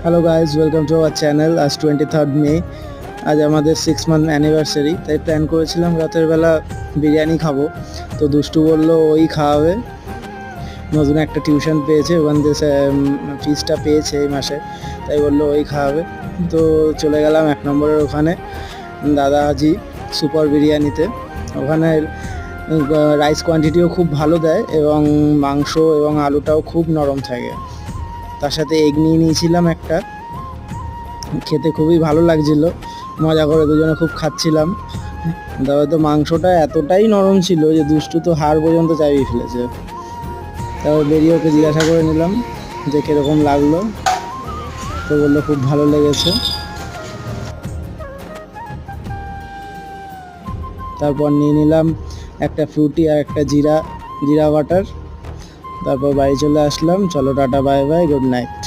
Hello guys, welcome to our channel. আজ 23rd মে, আজ আমাদের 6 মান্থ অ্যানিভার্সারি। তাই প্ল্যান করেছিলাম রাতের বেলা বিরিয়ানি খাবো। তো দুষ্টু বললো ওই খাওয়াবে, নতুন একটা টিউশন পেয়েছে, ওখান থেকে ফিসটা পেয়েছে এই মাসে, তাই বললো ওই খাওয়াবে। তো চলে গেলাম 1 নম্বরের ওখানে, দাদা হাজি সুপার বিরিয়ানিতে। ওখানে রাইস কোয়ান্টিটিও খুব ভালো দেয় এবং মাংস এবং আলুটাও খুব নরম থাকে। তার সাথে এগ নিয়ে নিয়েছিলাম একটা, খেতে খুবই ভালো লাগছিল, মজা করে দুজনে খুব খাচ্ছিলাম। তবে তো মাংসটা এতটাই নরম ছিল যে দুষ্টু তো হাড় পর্যন্ত চাবিয়ে ফেলেছে। তারপর বেরিয়ে ওকে জিজ্ঞাসা করে নিলাম যে কীরকম লাগলো, তো বললো খুব ভালো লেগেছে। তারপর নিয়ে নিলাম একটা ফ্রুটি আর একটা জিরা বাটার। তারপর বাড়ি চলে আসলাম। চলো tata, bye bye, good night.